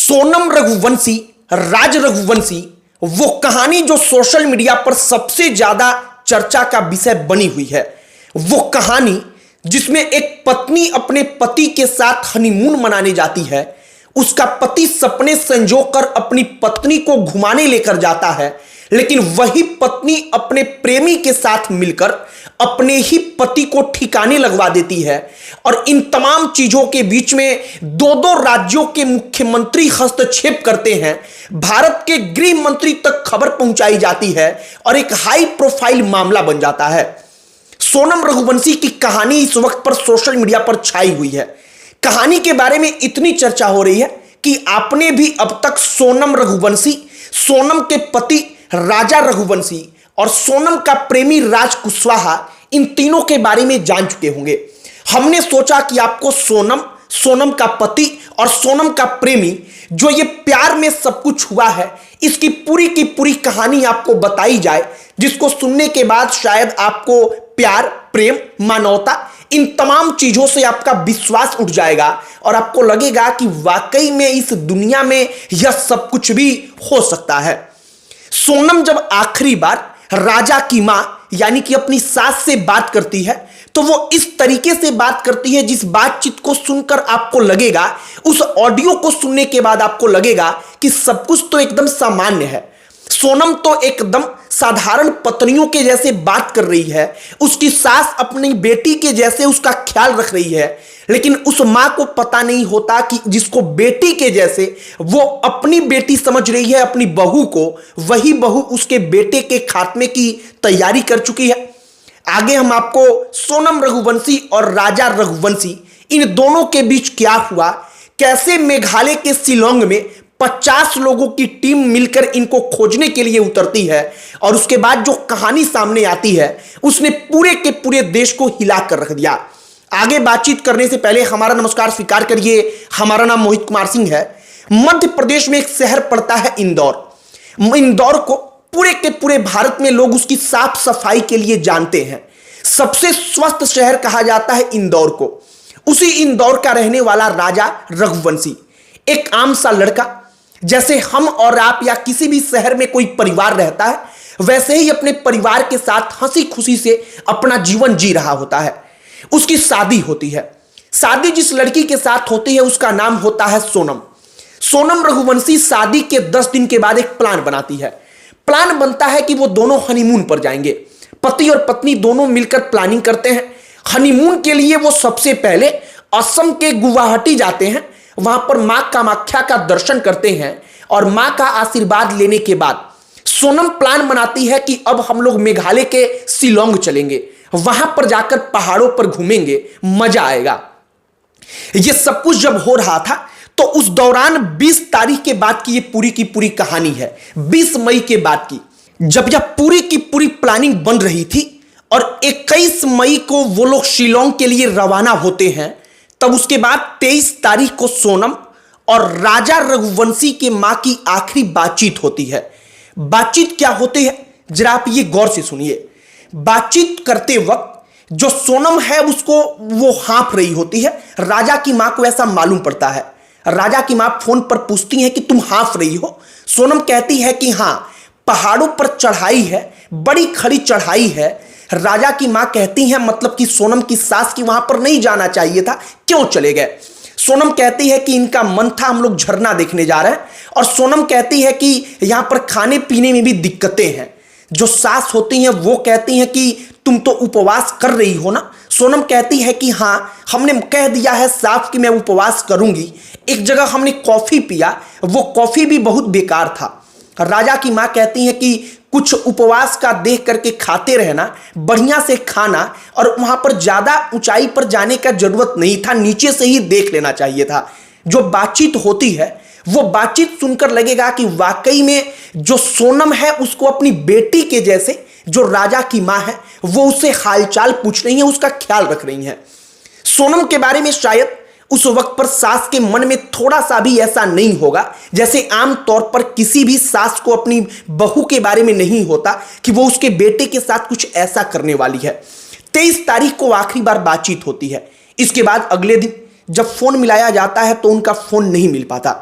सोनम रघुवंशी, राज रघुवंशी, वो कहानी जो सोशल मीडिया पर सबसे ज्यादा चर्चा का विषय बनी हुई है। वो कहानी जिसमें एक पत्नी अपने पति के साथ हनीमून मनाने जाती है, उसका पति सपने संजोकर अपनी पत्नी को घुमाने लेकर जाता है, लेकिन वही पत्नी अपने प्रेमी के साथ मिलकर अपने ही पति को ठिकाने लगवा देती है। और इन तमाम चीजों के बीच में दो दो राज्यों के मुख्यमंत्री हस्तक्षेप करते हैं। भारत के गृह मंत्री तक खबर पहुंचाई जाती है और एक हाई प्रोफाइल मामला बन जाता है। सोनम रघुवंशी की कहानी इस वक्त पर सोशल मीडिया पर छाई हुई है। कहानी के बारे में इतनी चर्चा हो रही है कि आपने भी अब तक सोनम रघुवंशी, सोनम के पति राजा रघुवंशी और सोनम का प्रेमी राज कुशवाहा, इन तीनों के बारे में जान चुके होंगे। हमने सोचा कि आपको सोनम, सोनम का पति और सोनम का प्रेमी, जो ये प्यार में सब कुछ हुआ है, इसकी पूरी की पूरी कहानी आपको बताई जाए, जिसको सुनने के बाद शायद आपको प्यार, प्रेम, मानवता, इन तमाम चीजों से आपका विश्वास उठ जाएगा और आपको लगेगा कि वाकई में इस दुनिया में यह सब कुछ भी हो सकता है। सोनम जब आखिरी बार राजा की मां यानी कि अपनी सास से बात करती है, तो वो इस तरीके से बात करती है जिस बातचीत को सुनकर आपको लगेगा, उस ऑडियो को सुनने के बाद आपको लगेगा कि सब कुछ तो एकदम सामान्य है। सोनम तो एकदम साधारण पत्नियों के जैसे बात कर रही है, उसकी सास अपनी बेटी के जैसे उसका ख्याल रख रही है, लेकिन उस मां को पता नहीं होता कि जिसको बेटी के जैसे वो अपनी बेटी समझ रही है, अपनी बहू को, वही बहू उसके बेटे के खात्मे की तैयारी कर चुकी है। आगे हम आपको सोनम रघुवंशी और राजा रघुवंशी, इन दोनों के बीच क्या हुआ, कैसे मेघालय के शिलोंग में 50 लोगों की टीम मिलकर इनको खोजने के लिए उतरती है, और उसके बाद जो कहानी सामने आती है उसने पूरे के पूरे देश को हिला कर रख दिया। आगे बातचीत करने से पहले हमारा नमस्कार स्वीकार करिए। हमारा नाम मोहित कुमार सिंह है। मध्य प्रदेश में एक शहर पड़ता है इंदौर। इंदौर को पूरे के पूरे भारत में लोग उसकी साफ सफाई के लिए जानते हैं। सबसे स्वस्थ शहर कहा जाता है इंदौर को। उसी इंदौर का रहने वाला राजा रघुवंशी, एक आम सा लड़का, जैसे हम और आप या किसी भी शहर में कोई परिवार रहता है, वैसे ही अपने परिवार के साथ हंसी खुशी से अपना जीवन जी रहा होता है। उसकी शादी होती है। शादी जिस लड़की के साथ होती है उसका नाम होता है सोनम। सोनम रघुवंशी शादी के 10 दिन के बाद एक प्लान बनाती है। प्लान बनता है कि वो दोनों हनीमून पर जाएंगे। पति और पत्नी दोनों मिलकर प्लानिंग करते हैं। हनीमून के लिए वो सबसे पहले असम के गुवाहाटी जाते हैं। वहां पर मां कामाख्या का दर्शन करते हैं और मां का आशीर्वाद लेने के बाद सोनम प्लान बनाती है कि अब हम लोग मेघालय के शिलोंग चलेंगे, वहां पर जाकर पहाड़ों पर घूमेंगे, मजा आएगा। यह सब कुछ जब हो रहा था तो उस दौरान 20 तारीख के बाद की ये पूरी की पूरी कहानी है। 20 मई के बाद की, जब यह पूरी की पूरी प्लानिंग बन रही थी और 21 मई को वो लोग शिलोंग के लिए रवाना होते हैं, तब उसके बाद 23 तारीख को सोनम और राजा रघुवंशी के मां की आखिरी बातचीत होती है। बातचीत क्या होती है जरा आप ये गौर से सुनिए। बातचीत करते वक्त जो सोनम है उसको वो हाँफ रही होती है। राजा की मां को ऐसा मालूम पड़ता है। राजा की मां फोन पर पूछती है कि तुम हाँफ रही हो। सोनम कहती है कि हां, पहाड़ों पर चढ़ाई है, बड़ी खड़ी चढ़ाई है। राजा की मां कहती है मतलब कि सोनम की सास की वहां पर नहीं जाना चाहिए था, क्यों चले गए। सोनम कहती है कि इनका मन था हम लोग झरना देखने जा रहे हैं, और सोनम कहती है कि यहां पर खाने पीने में भी दिक्कतें हैं। जो सास होती हैं वो कहती हैं कि तुम तो उपवास कर रही हो ना। सोनम कहती है कि हां, हमने कह दिया है साफ कि मैं उपवास करूंगी। एक जगह हमने कॉफी पिया, वो कॉफी भी बहुत बेकार था। राजा की मां कहती है कि कुछ उपवास का देख करके खाते रहना, बढ़िया से खाना, और वहां पर ज्यादा ऊंचाई पर जाने का जरूरत नहीं था, नीचे से ही देख लेना चाहिए था। जो बातचीत होती है वो बातचीत सुनकर लगेगा कि वाकई में जो सोनम है उसको अपनी बेटी के जैसे जो राजा की मां है वो उससे हालचाल पूछ रही है, उसका ख्याल रख रही है। सोनम के बारे में शायद उस वक्त पर सास के मन में थोड़ा सा भी ऐसा नहीं होगा जैसे आम तौर पर किसी भी सास को अपनी बहू के बारे में नहीं होता कि वो उसके बेटे के साथ कुछ ऐसा करने वाली है। 23 तारीख को आखिरी बार बातचीत होती है। इसके बाद अगले दिन जब फोन मिलाया जाता है तो उनका फोन नहीं मिल पाता।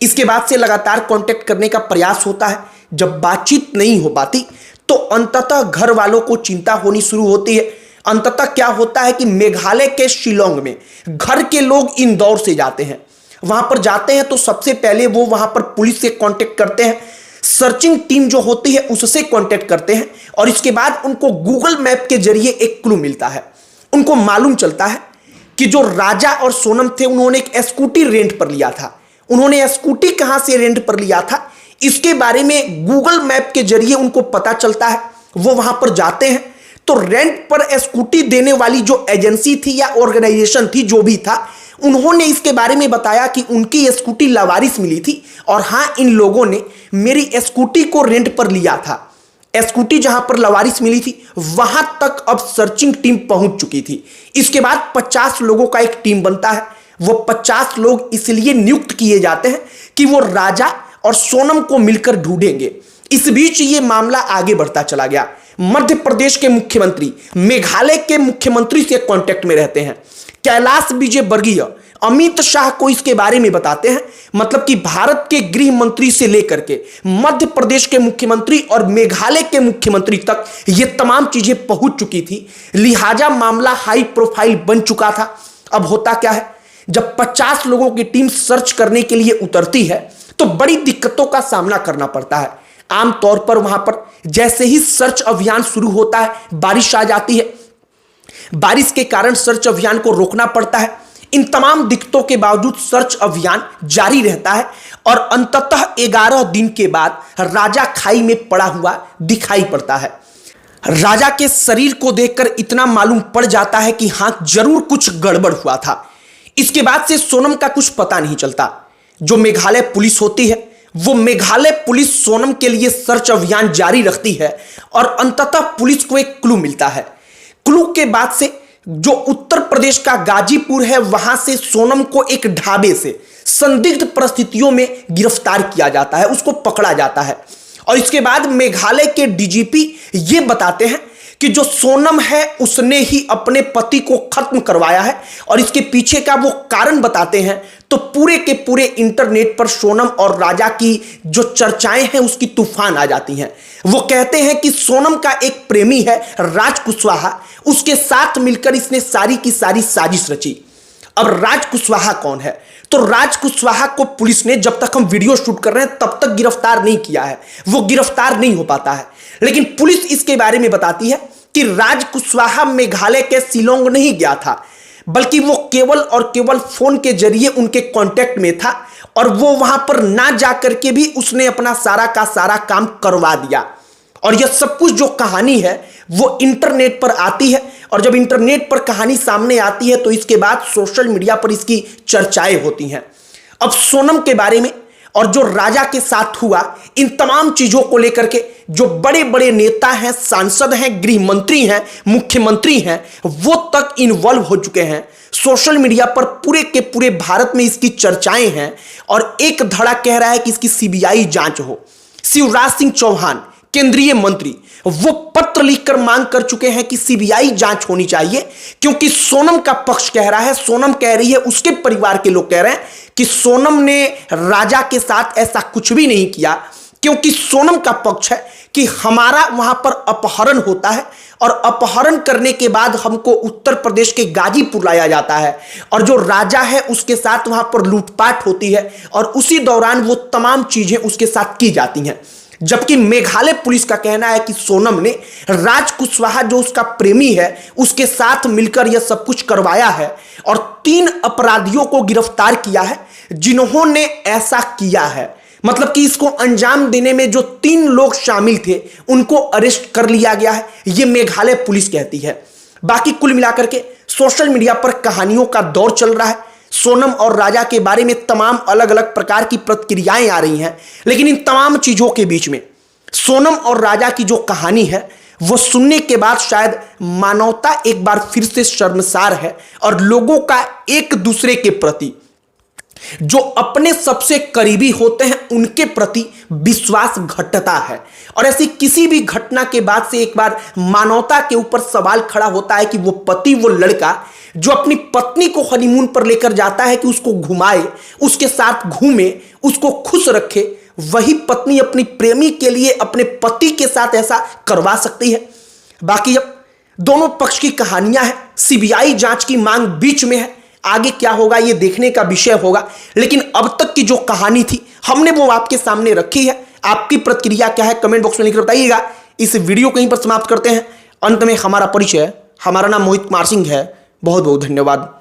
इसके बाद से लगातार कांटेक्ट करने का प्रयास होता है। जब बातचीत नहीं हो पाती तो अंततः घर वालों को चिंता होनी शुरू होती है। अंततः क्या होता है कि मेघालय के शिलोंग में घर के लोग इंदौर से जाते हैं। वहां पर जाते हैं तो सबसे पहले वो वहां पर पुलिस से कांटेक्ट करते हैं, सर्चिंग टीम जो होती है उससे कांटेक्ट करते हैं और इसके बाद उनको गूगल मैप के जरिए एक क्लू मिलता है। उनको मालूम चलता है कि जो राजा और सोनम थे उन्होंने एक स्कूटी रेंट पर लिया था। उन्होंने स्कूटी कहां से रेंट पर लिया था इसके बारे में गूगल मैप के जरिए उनको पता चलता है। वो वहां पर जाते हैं तो रेंट पर स्कूटी देने वाली जो एजेंसी थी या ऑर्गेनाइजेशन थी, जो भी था, उन्होंने इसके बारे में बताया कि उनकी स्कूटी लावारिस मिली थी और हां, इन लोगों ने मेरी स्कूटी को रेंट पर लिया था। स्कूटी जहां पर लावारिस मिली थी वहां तक अब सर्चिंग टीम पहुंच चुकी थी। इसके बाद 50 लोगों का एक टीम बनता है। वो 50 लोग इसलिए नियुक्त किए जाते हैं कि वो राजा और सोनम को मिलकर ढूंढेंगे। इस बीच ये मामला आगे बढ़ता चला गया। मध्य प्रदेश के मुख्यमंत्री मेघालय के मुख्यमंत्री से कांटेक्ट में रहते हैं। कैलाश विजयवर्गीय अमित शाह को इसके बारे में बताते हैं। मतलब कि भारत के गृह मंत्री से लेकर के मध्य प्रदेश के मुख्यमंत्री और मेघालय के मुख्यमंत्री तक ये तमाम चीजें पहुंच चुकी थी। लिहाजा मामला हाई प्रोफाइल बन चुका था। अब होता क्या है, जब 50 लोगों की टीम सर्च करने के लिए उतरती है तो बड़ी दिक्कतों का सामना करना पड़ता है। आमतौर पर वहां पर जैसे ही सर्च अभियान शुरू होता है, बारिश आ जाती है। बारिश के कारण सर्च अभियान को रोकना पड़ता है। इन तमाम दिक्कतों के बावजूद सर्च अभियान जारी रहता है और अंततः 11 दिन के बाद राजा खाई में पड़ा हुआ दिखाई पड़ता है। राजा के शरीर को देखकर इतना मालूम पड़ जाता है कि हां, जरूर कुछ गड़बड़ हुआ था। इसके बाद से सोनम का कुछ पता नहीं चलता। जो मेघालय पुलिस होती है वो मेघालय पुलिस सोनम के लिए सर्च अभियान जारी रखती है और अंततः पुलिस को एक क्लू मिलता है। क्लू के बाद से जो उत्तर प्रदेश का गाजीपुर है वहां से सोनम को एक ढाबे से संदिग्ध परिस्थितियों में गिरफ्तार किया जाता है, उसको पकड़ा जाता है। और इसके बाद मेघालय के डीजीपी ये बताते हैं कि जो सोनम है उसने ही अपने पति को खत्म करवाया है और इसके पीछे का वो कारण बताते हैं। तो पूरे के पूरे इंटरनेट पर सोनम और राजा की जो चर्चाएं हैं उसकी तूफान आ जाती हैं। वो कहते हैं कि सोनम का एक प्रेमी है राज कुशवाहा, उसके साथ मिलकर इसने सारी की सारी साजिश रची। अब राज कुशवाहा कौन है? तो राज कुशवाहा को पुलिस ने, जब तक हम वीडियो शूट कर रहे हैं तब तक गिरफ्तार नहीं किया है। वो गिरफ्तार नहीं हो पाता है, लेकिन पुलिस इसके बारे में बताती है कि राज कुशवाहा मेघालय के शिलोंग नहीं गया था, बल्कि वो केवल और केवल फोन के जरिए उनके कांटेक्ट में था और वो वहां पर ना जाकर के भी उसने अपना सारा का सारा काम करवा दिया। और यह सब कुछ जो कहानी है वो इंटरनेट पर आती है और जब इंटरनेट पर कहानी सामने आती है तो इसके बाद सोशल मीडिया पर इसकी चर्चाएं होती हैं। अब सोनम के बारे में और जो राजा के साथ हुआ, इन तमाम चीजों को लेकर के जो बड़े बड़े नेता हैं, सांसद हैं, गृह मंत्री हैं, मुख्यमंत्री हैं, वो तक इन्वॉल्व हो चुके हैं। सोशल मीडिया पर पूरे के पूरे भारत में इसकी चर्चाएं हैं और एक धड़ा कह रहा है कि इसकी सीबीआई जांच हो। शिवराज सिंह चौहान केंद्रीय मंत्री वो पत्र लिखकर मांग कर चुके हैं कि सीबीआई जांच होनी चाहिए, क्योंकि सोनम का पक्ष कह रहा है, सोनम कह रही है, उसके परिवार के लोग कह रहे हैं कि सोनम ने राजा के साथ ऐसा कुछ भी नहीं किया। क्योंकि सोनम का पक्ष है कि हमारा वहां पर अपहरण होता है और अपहरण करने के बाद हमको उत्तर प्रदेश के गाजीपुर लाया जाता है और जो राजा है उसके साथ वहां पर लूटपाट होती है और उसी दौरान वो तमाम चीजें उसके साथ की जाती हैं। जबकि मेघालय पुलिस का कहना है कि सोनम ने राज कुशवाहा जो उसका प्रेमी है उसके साथ मिलकर यह सब कुछ करवाया है और 3 अपराधियों को गिरफ्तार किया है जिन्होंने ऐसा किया है। मतलब कि इसको अंजाम देने में जो 3 लोग शामिल थे उनको अरेस्ट कर लिया गया है, यह मेघालय पुलिस कहती है। बाकी कुल मिलाकर के सोशल मीडिया पर कहानियों का दौर चल रहा है। सोनम और राजा के बारे में तमाम अलग अलग प्रकार की प्रतिक्रियाएं आ रही हैं, लेकिन इन तमाम चीजों के बीच में सोनम और राजा की जो कहानी है वो सुनने के बाद शायद मानवता एक बार फिर से शर्मसार है और लोगों का एक दूसरे के प्रति जो अपने सबसे करीबी होते हैं उनके प्रति विश्वास घटता है। और ऐसी किसी भी घटना के बाद से एक बार मानवता के ऊपर सवाल खड़ा होता है कि वो पति, वो लड़का जो अपनी पत्नी को हनीमून पर लेकर जाता है कि उसको घुमाए, उसके साथ घूमे, उसको खुश रखे, वही पत्नी अपनी प्रेमी के लिए अपने पति के साथ ऐसा करवा सकती है। बाकी अब दोनों पक्ष की कहानियां हैं, सीबीआई जांच की मांग बीच में है, आगे क्या होगा ये देखने का विषय होगा। लेकिन अब तक की जो कहानी थी हमने वो आपके सामने रखी है। आपकी प्रतिक्रिया क्या है कमेंट बॉक्स में लिखकर बताइएगा। इस वीडियो को यहीं पर समाप्त करते हैं। अंत में हमारा परिचय, हमारा नाम मोहित कुमार सिंह है। बहुत बहुत धन्यवाद।